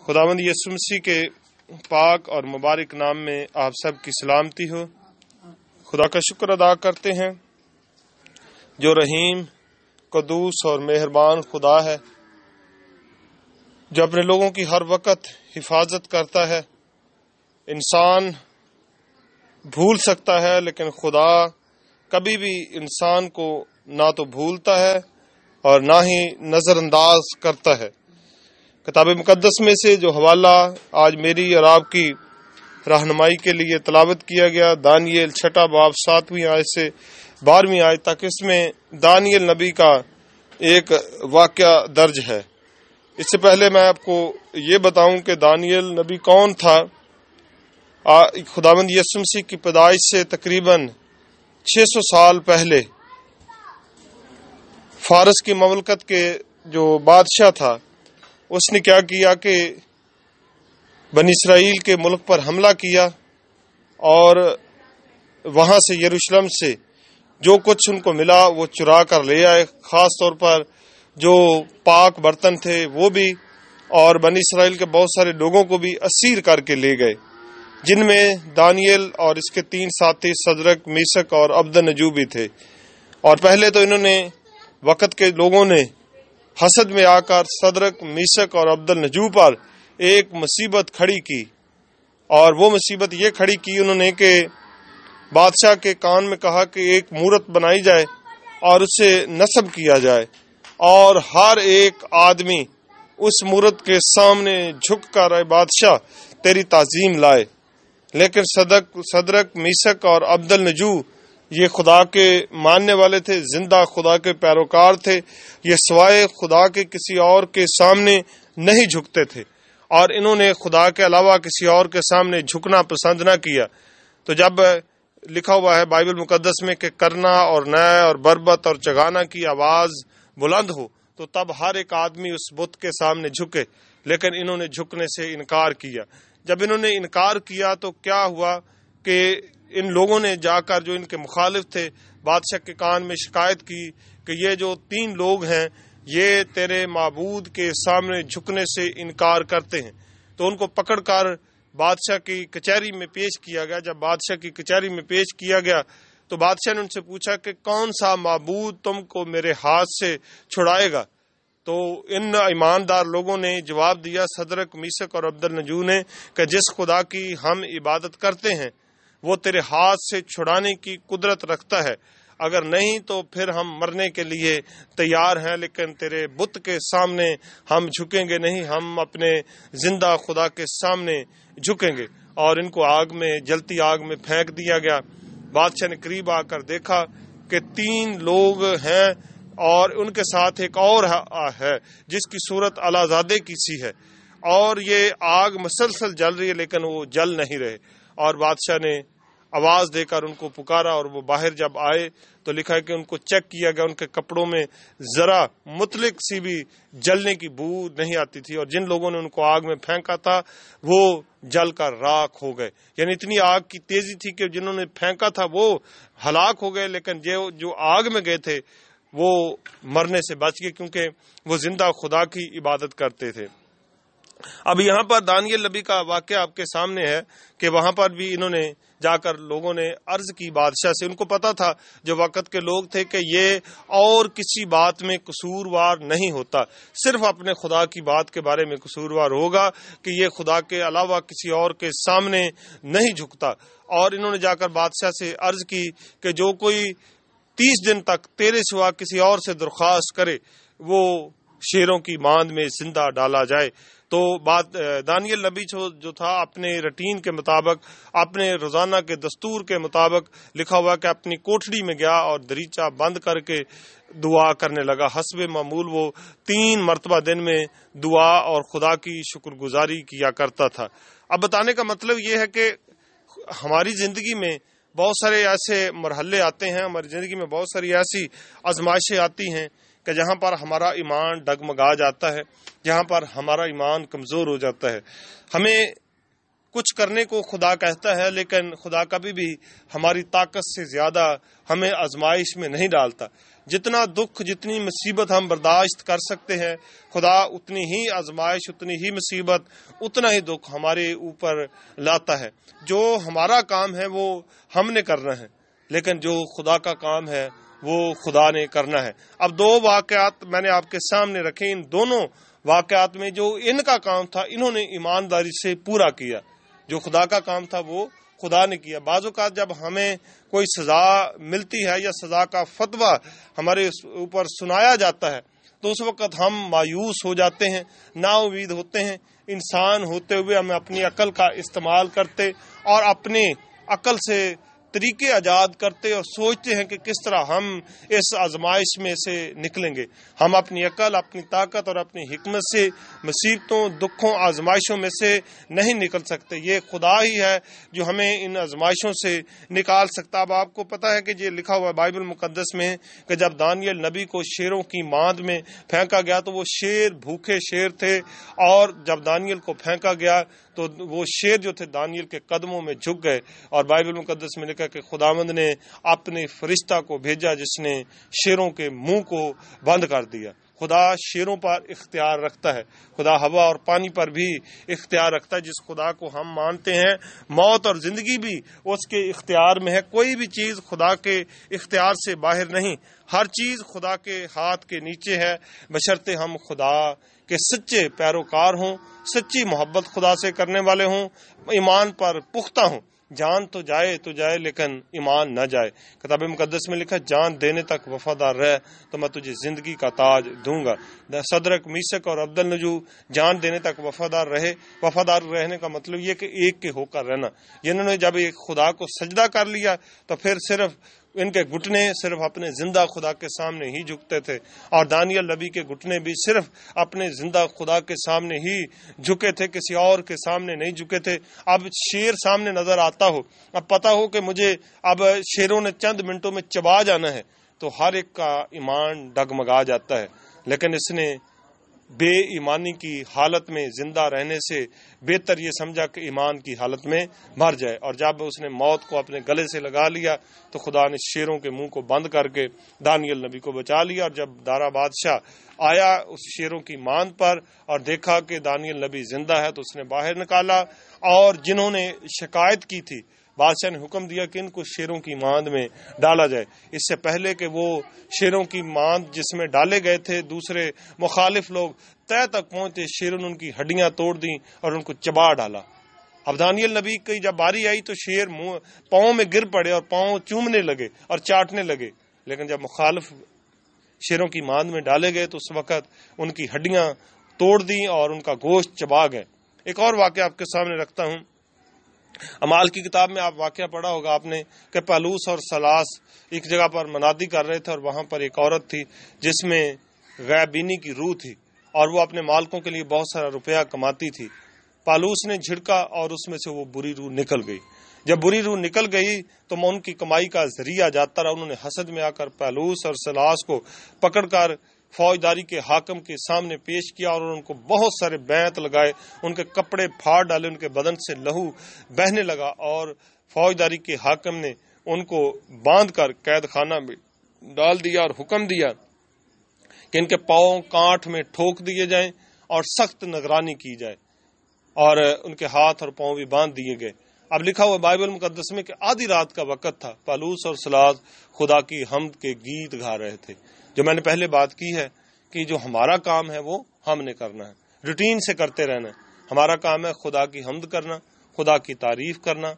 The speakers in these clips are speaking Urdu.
خداوند یسوع مسیح کے پاک اور مبارک نام میں آپ سب کی سلامتی ہو۔ خدا کا شکر ادا کرتے ہیں جو رحیم، قدوس اور مہربان خدا ہے، جو اپنے لوگوں کی ہر وقت حفاظت کرتا ہے۔ انسان بھول سکتا ہے لیکن خدا کبھی بھی انسان کو نہ تو بھولتا ہے اور نہ ہی نظر انداز کرتا ہے۔ کتاب مقدس میں سے جو حوالہ آج میری اور آپ کی رہنمائی کے لیے تلاوت کیا گیا، دانیل 6 باب 7 آیت سے 12 آیت تک، اس میں دانیل نبی کا ایک واقعہ درج ہے۔ اس سے پہلے میں آپ کو یہ بتاؤں کہ دانیل نبی کون تھا۔ خداوند یسوع مسیح کی پیدائش سے تقریباً 600 سال پہلے فارس کی مملکت کے جو بادشاہ تھا، اس نے کیا کیا کہ بنی اسرائیل کے ملک پر حملہ کیا اور وہاں سے یروشلم سے جو کچھ ان کو ملا وہ چرا کر لے آئے، خاص طور پر جو پاک برتن تھے وہ بھی، اور بنی اسرائیل کے بہت سارے لوگوں کو بھی اسیر کر کے لے گئے، جن میں دانیل اور اس کے 3 ساتھی صدرک، میشک اور عبدنجو بھی تھے۔ اور پہلے تو انہوں نے وقت کے لوگوں نے حسد میں آ کر صدرک، میشک اور عبدنجو پر ایک مصیبت کھڑی کی، اور وہ مصیبت یہ کھڑی کی انہوں نے کہ بادشاہ کے کان میں کہا کہ ایک مورت بنائی جائے اور اسے نصب کیا جائے، اور ہر ایک آدمی اس مورت کے سامنے جھک کر اے بادشاہ تیری تعظیم لائے۔ لیکن صدرک، میشک اور عبدنجو یہ خدا کے ماننے والے تھے، زندہ خدا کے پیروکار تھے، یہ سوائے خدا کے کسی اور کے سامنے نہیں جھکتے تھے، اور انہوں نے خدا کے علاوہ کسی اور کے سامنے جھکنا پسند نہ کیا۔ تو جب لکھا ہوا ہے بائبل مقدس میں کہ کرنا اور نئے اور بربت اور چگانا کی آواز بلند ہو، تو تب ہر ایک آدمی اس بت کے سامنے جھکے، لیکن انہوں نے جھکنے سے انکار کیا۔ جب انہوں نے انکار کیا تو کیا ہوا کہ ان لوگوں نے جا کر جو ان کے مخالف تھے بادشاہ کے کان میں شکایت کی کہ یہ جو 3 لوگ ہیں یہ تیرے معبود کے سامنے جھکنے سے انکار کرتے ہیں۔ تو ان کو پکڑ کر بادشاہ کی کچہری میں پیش کیا گیا۔ جب بادشاہ کی کچہری میں پیش کیا گیا تو بادشاہ نے ان سے پوچھا کہ کون سا معبود تم کو میرے ہاتھ سے چھڑائے گا؟ تو ان ایماندار لوگوں نے جواب دیا، صدرک، میشک اور عبدنجو نے، کہ جس خدا کی ہم عبادت کرتے ہیں وہ تیرے ہاتھ سے چھڑانے کی قدرت رکھتا ہے، اگر نہیں تو پھر ہم مرنے کے لیے تیار ہیں، لیکن تیرے بت کے سامنے ہم جھکیں گے نہیں، ہم اپنے زندہ خدا کے سامنے جھکیں گے۔ اور ان کو آگ میں، جلتی آگ میں پھینک دیا گیا۔ بادشاہ نے قریب آ کر دیکھا کہ 3 لوگ ہیں اور ان کے ساتھ ایک اور ہے جس کی صورت اعلیٰ کی سی ہے، اور یہ آگ مسلسل جل رہی ہے لیکن وہ جل نہیں رہے۔ اور بادشاہ نے آواز دے کر ان کو پکارا، اور وہ باہر جب آئے تو لکھا ہے کہ ان کو چیک کیا گیا، ان کے کپڑوں میں ذرا مطلق سی بھی جلنے کی بو نہیں آتی تھی، اور جن لوگوں نے ان کو آگ میں پھینکا تھا وہ جل کر راکھ ہو گئے۔ یعنی اتنی آگ کی تیزی تھی کہ جنہوں نے پھینکا تھا وہ ہلاک ہو گئے، لیکن جو آگ میں گئے تھے وہ مرنے سے بچ گئے، کیونکہ وہ زندہ خدا کی عبادت کرتے تھے۔ اب یہاں پر دانیل نبی کا واقعہ آپ کے سامنے ہے کہ وہاں پر بھی انہوں نے جا کر لوگوں نے عرض کی بادشاہ سے۔ ان کو پتا تھا جو وقت کے لوگ تھے کہ یہ اور کسی بات میں قصوروار نہیں ہوتا، صرف اپنے خدا کی بات کے بارے میں قصوروار ہوگا کہ یہ خدا کے علاوہ کسی اور کے سامنے نہیں جھکتا۔ اور انہوں نے جا کر بادشاہ سے عرض کی کہ جو کوئی 30 دن تک تیرے سوا کسی اور سے درخواست کرے وہ شیروں کی ماند میں زندہ ڈالا جائے۔ تو دانیل نبی جو تھا اپنے روٹین کے مطابق، اپنے روزانہ کے دستور کے مطابق، لکھا ہوا کہ اپنی کوٹھڑی میں گیا اور دریچہ بند کر کے دعا کرنے لگا۔ حسب معمول وہ 3 مرتبہ دن میں دعا اور خدا کی شکر گزاری کیا کرتا تھا۔ اب بتانے کا مطلب یہ ہے کہ ہماری زندگی میں بہت سارے ایسے مرحلے آتے ہیں، ہماری زندگی میں بہت ساری ایسی آزمائشیں آتی ہیں کہ جہاں پر ہمارا ایمان ڈگمگا جاتا ہے، جہاں پر ہمارا ایمان کمزور ہو جاتا ہے۔ ہمیں کچھ کرنے کو خدا کہتا ہے، لیکن خدا کبھی بھی ہماری طاقت سے زیادہ ہمیں آزمائش میں نہیں ڈالتا۔ جتنا دکھ، جتنی مصیبت ہم برداشت کر سکتے ہیں، خدا اتنی ہی آزمائش، اتنی ہی مصیبت، اتنا ہی دکھ ہمارے اوپر لاتا ہے۔ جو ہمارا کام ہے وہ ہم نے کرنا ہے، لیکن جو خدا کا کام ہے وہ خدا نے کرنا ہے۔ اب دو واقعات میں نے آپ کے سامنے رکھے، ان دونوں واقعات میں جو ان کا کام تھا انہوں نے ایمانداری سے پورا کیا۔ جو خدا کا کام تھا وہ خدا نے کیا۔ بعض اوقات جب ہمیں کوئی سزا ملتی ہے یا سزا کا فتویٰ ہمارے اوپر سنایا جاتا ہے تو اس وقت ہم مایوس ہو جاتے ہیں، نا امید ہوتے ہیں۔ انسان ہوتے ہوئے ہم اپنی عقل کا استعمال کرتے اور اپنی عقل سے طریقے ایجاد کرتے اور سوچتے ہیں کہ کس طرح ہم اس آزمائش میں سے نکلیں گے۔ ہم اپنی عقل، اپنی طاقت اور اپنی حکمت سے مصیبتوں، دکھوں، آزمائشوں میں سے نہیں نکل سکتے۔ یہ خدا ہی ہے جو ہمیں ان آزمائشوں سے نکال سکتا۔ اب آپ کو پتا ہے کہ یہ لکھا ہوا بائبل مقدس میں کہ جب دانیل نبی کو شیروں کی ماند میں پھینکا گیا تو وہ شیر بھوکے شیر تھے، اور جب دانیل کو پھینکا گیا تو وہ شیر جو تھے دانیل کے قدموں میں جھک گئے، اور بائبل مقدس میں لکھا کہ خداوند نے اپنے فرشتہ کو بھیجا جس نے شیروں کے منہ کو بند کر دیا۔ خدا شیروں پر اختیار رکھتا ہے، خدا ہوا اور پانی پر بھی اختیار رکھتا ہے۔ جس خدا کو ہم مانتے ہیں، موت اور زندگی بھی اس کے اختیار میں ہے۔ کوئی بھی چیز خدا کے اختیار سے باہر نہیں، ہر چیز خدا کے ہاتھ کے نیچے ہے، بشرطے ہم خدا کے سچے پیروکار ہوں، سچی محبت خدا سے کرنے والے ہوں، ایمان پر پختہ ہوں۔ جان تو جائے لیکن ایمان نہ جائے۔ کتاب مقدس میں لکھا جان دینے تک وفادار رہ تو میں تجھے زندگی کا تاج دوں گا۔ صدرک، میثق اور عبدالنجو جان دینے تک وفادار رہے۔ وفادار رہنے کا مطلب یہ کہ ایک کے ہو کر رہنا۔ انہوں نے جب ایک خدا کو سجدہ کر لیا تو پھر صرف ان کے گھٹنے صرف اپنے زندہ خدا کے سامنے ہی جھکتے تھے، اور دانیل نبی کے گھٹنے بھی صرف اپنے زندہ خدا کے سامنے ہی جھکے تھے، کسی اور کے سامنے نہیں جھکے تھے۔ اب شیر سامنے نظر آتا ہو، اب پتا ہو کہ مجھے اب شیروں نے چند منٹوں میں چبا جانا ہے، تو ہر ایک کا ایمان ڈگمگا جاتا ہے۔ لیکن اس نے بے ایمانی کی حالت میں زندہ رہنے سے بہتر یہ سمجھا کہ ایمان کی حالت میں مر جائے، اور جب اس نے موت کو اپنے گلے سے لگا لیا تو خدا نے شیروں کے منہ کو بند کر کے دانیل نبی کو بچا لیا۔ اور جب دارا بادشاہ آیا اس شیروں کی ماند پر اور دیکھا کہ دانیل نبی زندہ ہے تو اس نے باہر نکالا، اور جنہوں نے شکایت کی تھی بادشاہ نے حکم دیا کہ ان کو شیروں کی ماند میں ڈالا جائے۔ اس سے پہلے کہ وہ شیروں کی ماند جس میں ڈالے گئے تھے دوسرے مخالف لوگ تہ تک پہنچے، شیروں نے ان کی ہڈیاں توڑ دیں اور ان کو چبا ڈالا۔ اب دانیل نبی کی جب باری آئی تو شیر پاؤں میں گر پڑے اور پاؤں چومنے لگے اور چاٹنے لگے، لیکن جب مخالف شیروں کی ماند میں ڈالے گئے تو اس وقت ان کی ہڈیاں توڑ دیں اور ان کا گوشت چبا گئے۔ ایک اور واقعہ آپ کے سامنے رکھتا ہوں۔ اعمال کی کتاب میں آپ واقعہ پڑھا ہوگا آپ نے کہ پالوس اور سلاس ایک جگہ پر منادی کر رہے تھے، اور وہاں پر ایک عورت تھی جس میں غیب بینی کی روح تھی، اور وہ اپنے مالکوں کے لیے بہت سارا روپیہ کماتی تھی۔ پالوس نے جھڑکا اور اس میں سے وہ بری روح نکل گئی۔ جب بری روح نکل گئی تو ان کی کمائی کا ذریعہ جاتا رہا۔ انہوں نے حسد میں آ کر پالوس اور سلاس کو پکڑ کر فوجداری کے حاکم کے سامنے پیش کیا، اور ان کو بہت سارے بیعت لگائے، ان کے کپڑے پھاڑ ڈالے، ان کے بدن سے لہو بہنے لگا، اور فوجداری کے حاکم نے ان کو باندھ کر قید خانہ میں ڈال دیا اور حکم دیا کہ ان کے پاؤں کانٹ میں ٹھوک دیے جائیں اور سخت نگرانی کی جائے، اور ان کے ہاتھ اور پاؤں بھی باندھ دیے گئے۔ اب لکھا ہوا بائبل مقدس میں کہ آدھی رات کا وقت تھا، پالوس اور سلاس خدا کی حمد کے گیت گا رہے تھے۔ جو میں نے پہلے بات کی ہے کہ جو ہمارا کام ہے وہ ہم نے کرنا ہے، روٹین سے کرتے رہنا ہے۔ ہمارا کام ہے خدا کی حمد کرنا، خدا کی تعریف کرنا،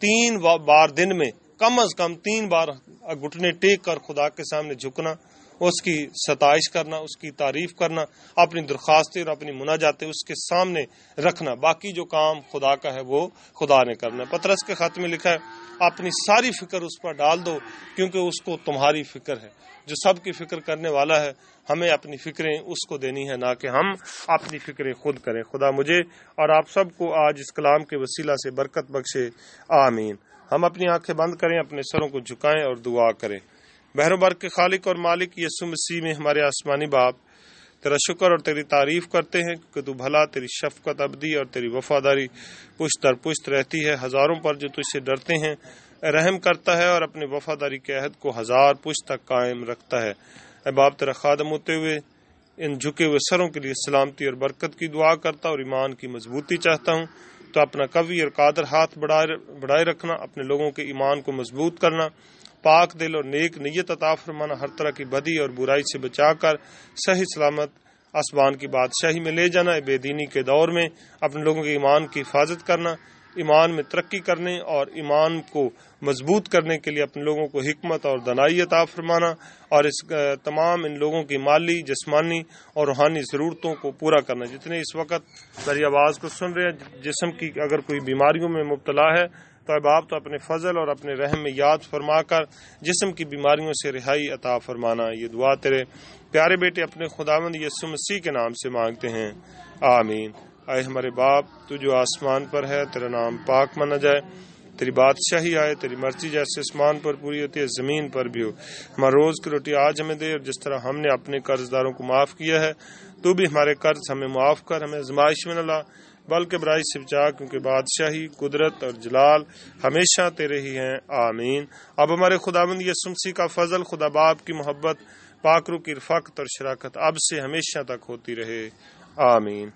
3 بار دن میں کم از کم 3 بار گھٹنے ٹیک کر خدا کے سامنے جھکنا، اس کی ستائش کرنا، اس کی تعریف کرنا، اپنی درخواستیں اور اپنی مناجاتیں اس کے سامنے رکھنا۔ باقی جو کام خدا کا ہے وہ خدا نے کرنا ہے۔ پطرس کے خط میں لکھا ہے اپنی ساری فکر اس پر ڈال دو کیونکہ اس کو تمہاری فکر ہے۔ جو سب کی فکر کرنے والا ہے، ہمیں اپنی فکریں اس کو دینی ہے، نہ کہ ہم اپنی فکریں خود کریں۔ خدا مجھے اور آپ سب کو آج اس کلام کے وسیلہ سے برکت بخشے، آمین۔ ہم اپنی آنکھیں بند کریں، اپنے سروں کو جھکائیں اور دعا کریں۔ بحر و بر کے خالق اور مالک یسوع مسیح میں ہمارے آسمانی باپ، تیرا شکر اور تیری تعریف کرتے ہیں کہ تو بھلا، تیری شفقت ابدی اور تیری وفاداری پشت در پشت رہتی ہے۔ ہزاروں پر جو تجھ سے ڈرتے ہیں رحم کرتا ہے اور اپنے وفاداری کے عہد کو ہزار پشت تک قائم رکھتا ہے۔ اے باپ، تیرا خادم ہوتے ہوئے ان جھکے ہوئے سروں کے لیے سلامتی اور برکت کی دعا کرتا اور ایمان کی مضبوطی چاہتا ہوں۔ تو اپنا قوی اور قادر ہاتھ بڑھائے رکھنا، اپنے لوگوں کے ایمان کو مضبوط کرنا، پاک دل اور نیک نیت عطا فرمانا، ہر طرح کی بدی اور برائی سے بچا کر صحیح سلامت آسمان کی بادشاہی میں لے جانا۔ بے دینی کے دور میں اپنے لوگوں کے ایمان کی حفاظت کرنا، ایمان میں ترقی کرنے اور ایمان کو مضبوط کرنے کے لیے اپنے لوگوں کو حکمت اور دانائی عطا فرمانا، اور اس تمام ان لوگوں کی مالی، جسمانی اور روحانی ضرورتوں کو پورا کرنا۔ جتنے اس وقت میری آواز کو سن رہے ہیں، جسم کی اگر کوئی بیماریوں میں مبتلا ہے تو اے باپ، تو اپنے فضل اور اپنے رحم میں یاد فرما کر جسم کی بیماریوں سے رہائی عطا فرمانا۔ یہ دعا تیرے پیارے بیٹے اپنے خداوند یسوع مسیح کے نام سے مانگتے ہیں، آمین۔ اے ہمارے باپ، تو جو آسمان پر ہے، تیرا نام پاک مانا جائے، تیری بادشاہی آئے، تیری مرضی جیسے آسمان پر پوری ہوتی ہے زمین پر بھی ہو۔ ہمارا روز کی روٹی آج ہمیں دے، اور جس طرح ہم نے اپنے قرض داروں کو معاف کیا ہے، تو بھی ہمارے قرض ہمیں معاف کر، ہمیں آزمائش میں نہ لا بلکہ برائی سے بچا، کیونکہ بادشاہی، قدرت اور جلال ہمیشہ تیرے ہی ہیں، آمین۔ اب ہمارے خداوند یسوع مسیح کا فضل، خدا باپ کی محبت، پاک روح کی رفاقت اور شراکت اب سے ہمیشہ تک ہوتی رہے، آمین۔